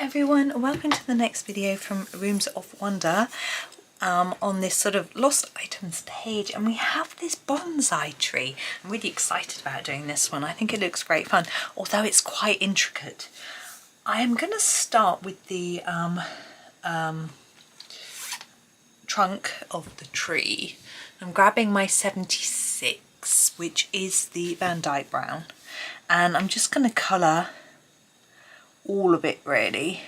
Everyone, welcome to the next video from Rooms of Wonder on this sort of lost items page, and we have this bonsai tree. I'm really excited about doing this one. I think it looks great fun, although it's quite intricate. I am going to start with the trunk of the tree. I'm grabbing my 76, which is the Van Dyke brown, and I'm just going to colour all of it really.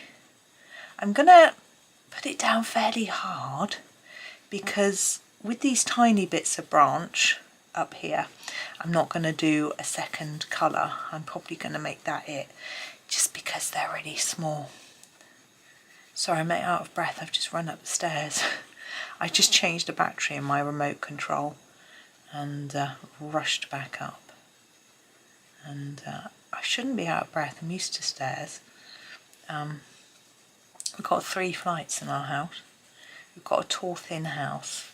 I'm gonna put it down fairly hard because with these tiny bits of branch up here, I'm not going to do a second colour. I'm probably going to make that it, just because they're really small. Sorry, I'm out of breath. I've just run up the stairs. I just changed the battery in my remote control and rushed back up. And I shouldn't be out of breath. I'm used to stairs. We've got 3 flights in our house. We've got a tall, thin house.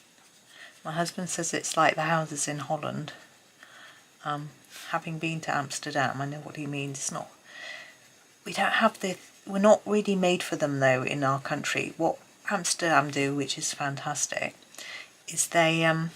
My husband says it's like the houses in Holland. Having been to Amsterdam, I know what he means. It's not. We don't have the. We're not really made for them though in our country. What Amsterdam do, which is fantastic, is they on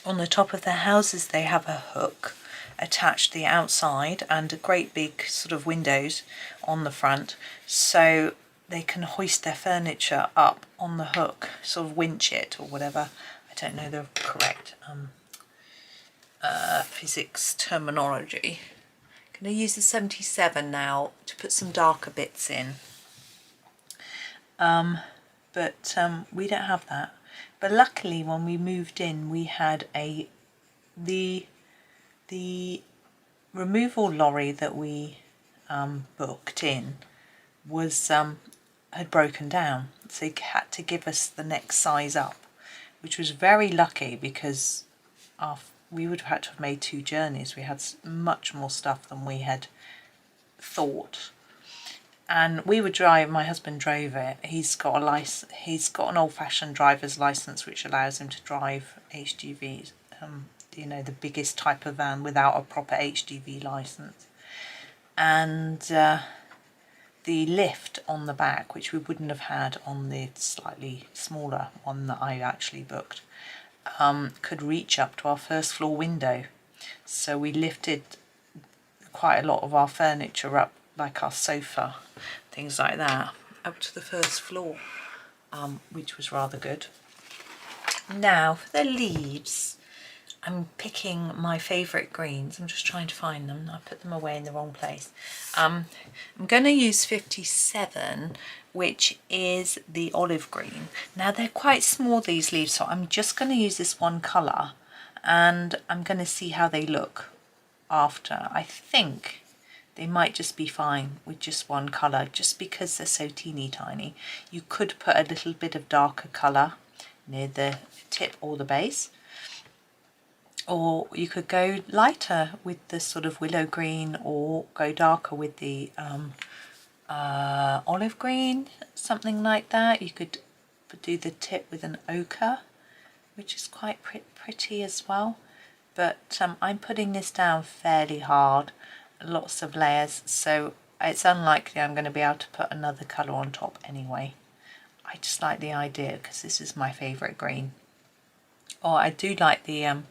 the top of their houses they have a hook attached to the outside and a great big sort of windows on the front, so they can hoist their furniture up on the hook, sort of winch it or whatever. I don't know the correct physics terminology. I'm going to use the 77 now to put some darker bits in, but we don't have that. But luckily when we moved in we had the removal lorry that we booked in was had broken down, so he had to give us the next size up, which was very lucky because we would have had to have made 2 journeys. We had much more stuff than we had thought, and we would drive. My husband drove it. He's got a license. He's got an old-fashioned driver's license which allows him to drive HGVs, you know, the biggest type of van without a proper HGV license. And the lift on the back, which we wouldn't have had on the slightly smaller one that I actually booked, could reach up to our first floor window. So we lifted quite a lot of our furniture up, like our sofa, things like that, up to the first floor, which was rather good. Now for the leaves, I'm picking my favourite greens. I'm just trying to find them. I put them away in the wrong place. I'm going to use 57, which is the olive green. Now they're quite small, these leaves, so I'm just going to use this one colour and I'm going to see how they look after. I think they might just be fine with just one colour, just because they're so teeny tiny. You could put a little bit of darker colour near the tip or the base, or you could go lighter with the sort of willow green, or go darker with the olive green, something like that. You could do the tip with an ochre, which is quite pretty as well. But I'm putting this down fairly hard, lots of layers, so it's unlikely I'm going to be able to put another colour on top anyway. I just like the idea because this is my favourite green. Or I do like the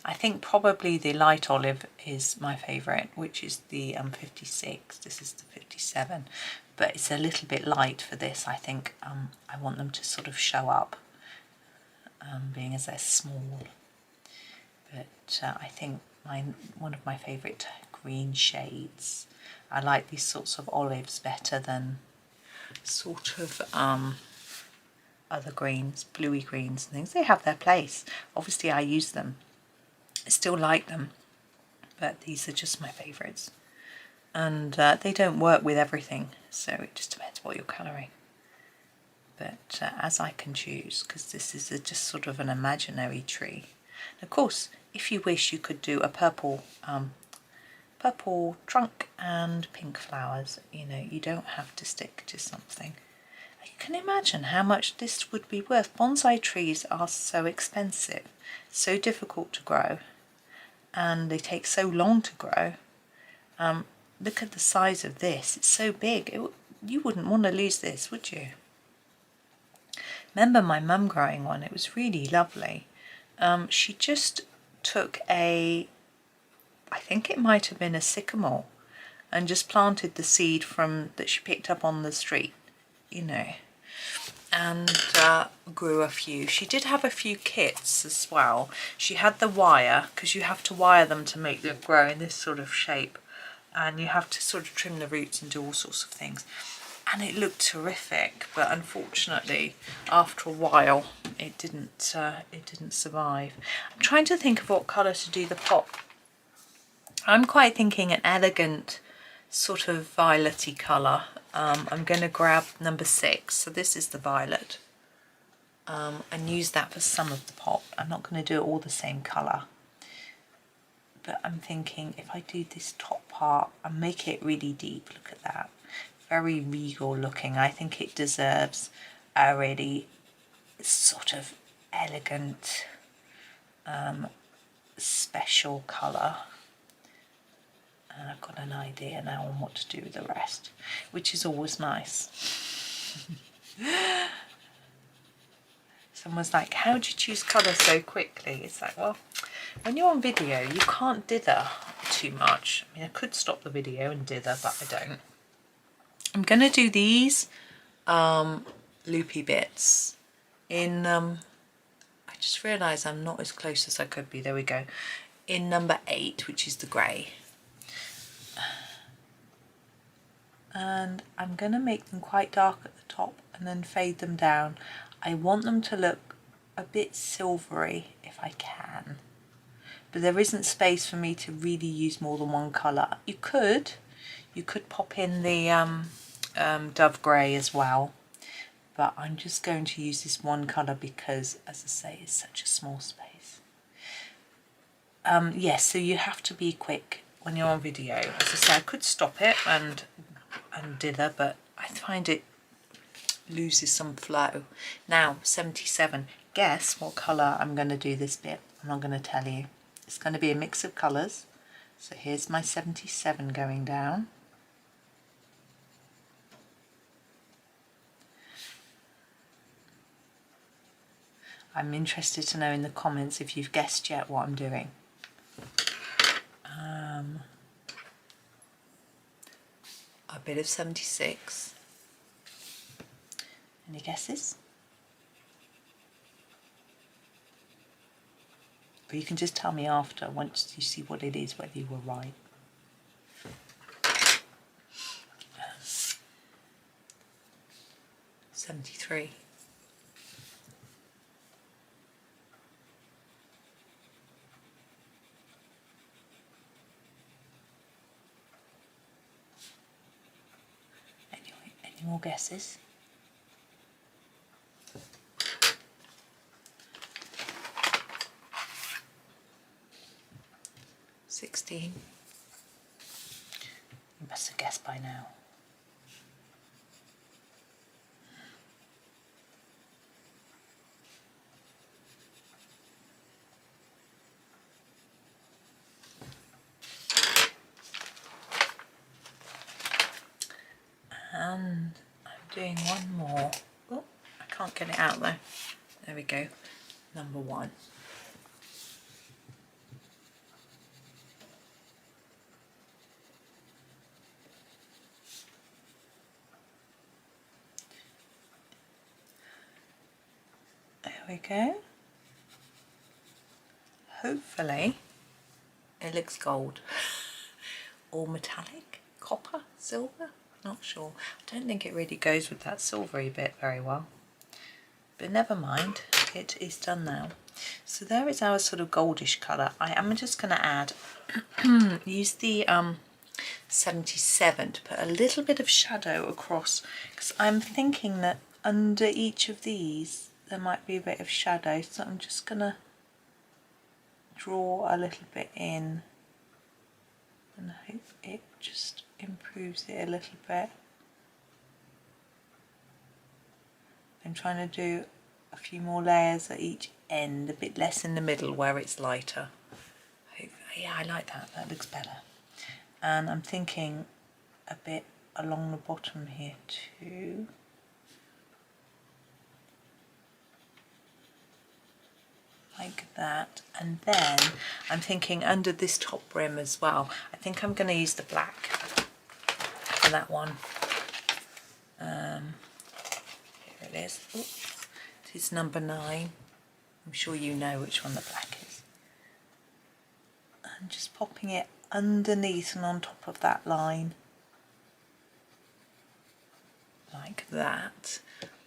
I think probably the light olive is my favourite, which is the 56. This is the 57, but it's a little bit light for this. I think I want them to sort of show up, being as they're small. But I think one of my favourite green shades. I like these sorts of olives better than sort of other greens, bluey greens and things. They have their place. Obviously I use them. I still like them, but these are just my favourites. And they don't work with everything, so it just depends what you're colouring. But as I can choose, because this is just sort of an imaginary tree. And of course, if you wish, you could do a purple trunk and pink flowers. You know, you don't have to stick to something. You can imagine how much this would be worth. Bonsai trees are so expensive, so difficult to grow, and they take so long to grow. Look at the size of this. It's so big. you wouldn't want to lose this, would you? Remember my mum growing one, it was really lovely. She just took I think it might have been a sycamore, and just planted the seed from that she picked up on the street, you know, and grew a few. She did have a few kits as well. She had the wire, because you have to wire them to make them grow in this sort of shape, and you have to sort of trim the roots and do all sorts of things, and it looked terrific, but unfortunately after a while it didn't survive. I'm trying to think of what colour to do the pot. I'm quite thinking an elegant sort of violety colour. I'm going to grab number 6, so this is the violet, and use that for some of the pot. I'm not going to do it all the same colour, but I'm thinking if I do this top part and make it really deep, look at that, very regal looking. I think it deserves a really sort of elegant, special colour. And I've got an idea now on what to do with the rest, which is always nice. Someone's like, how do you choose colour so quickly? It's like, well, when you're on video, you can't dither too much. I mean, I could stop the video and dither, but I don't. I'm going to do these loopy bits in, I just realised I'm not as close as I could be. There we go. In number 8, which is the grey. And I'm going to make them quite dark at the top and then fade them down. I want them to look a bit silvery if I can, but there isn't space for me to really use more than one colour. You could pop in the dove grey as well, but I'm just going to use this one colour because, as I say, it's such a small space. Yes, so you have to be quick when you're on video. As I say, I could stop it and dither, but I find it loses some flow. Now 77, guess what colour I'm going to do this bit. I'm not going to tell you. It's going to be a mix of colours. So here's my 77 going down. I'm interested to know in the comments if you've guessed yet what I'm doing. A bit of 76. Any guesses? Or you can just tell me after, once you see what it is, whether you were right. Um, 73. Anyway, any more guesses? 16. You must have guessed by now. And I'm doing one more. Oh, I can't get it out though. There we go. Number 1. There we go. Hopefully it looks gold or metallic, copper, silver, not sure. I don't think it really goes with that silvery bit very well, but never mind, it is done now. So there is our sort of goldish colour. I am just going to add, use the 77 to put a little bit of shadow across, because I'm thinking that under each of these there might be a bit of shadow, so I'm just going to draw a little bit in and hope it just improves it a little bit. I'm trying to do a few more layers at each end, a bit less in the middle where it's lighter. Yeah, I like that, that looks better. And I'm thinking a bit along the bottom here too. Like that, and then I'm thinking under this top rim as well, I think I'm going to use the black for that one. Here it is. Ooh, it is number 9. I'm sure you know which one the black is. And just popping it underneath and on top of that line. Like that.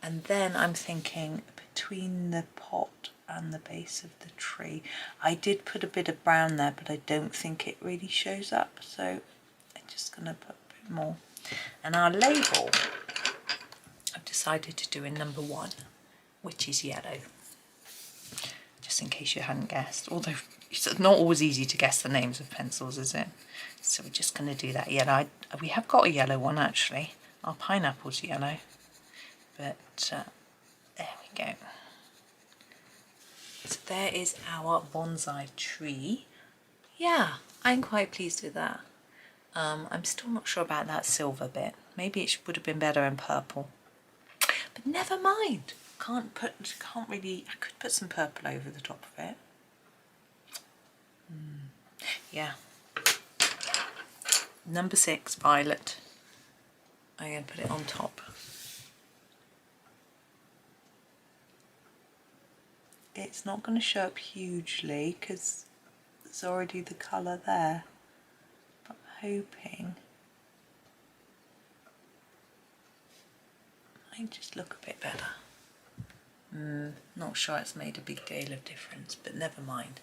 And then I'm thinking between the pot and the base of the tree, I did put a bit of brown there, but I don't think it really shows up, so I'm just going to put a bit more. And our label, I've decided to do in number 1, which is yellow, just in case you hadn't guessed, although it's not always easy to guess the names of pencils, is it? So we're just going to do that yellow. We have got a yellow one actually, our pineapple's yellow, but there we go. So there is our bonsai tree. Yeah, I'm quite pleased with that. I'm still not sure about that silver bit. Maybe it would have been better in purple. But never mind. I could put some purple over the top of it. Yeah. Number 6, violet. I'm going to put it on top. It's not going to show up hugely because there's already the colour there, but I'm hoping it might just look a bit better. Not sure it's made a big deal of difference, but never mind.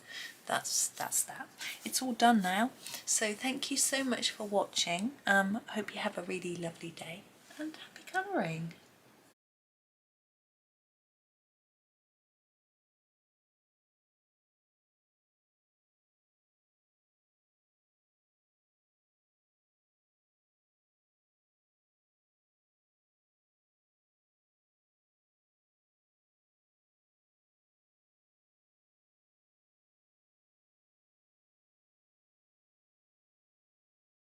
That's that. It's all done now. So thank you so much for watching. Hope you have a really lovely day and happy colouring.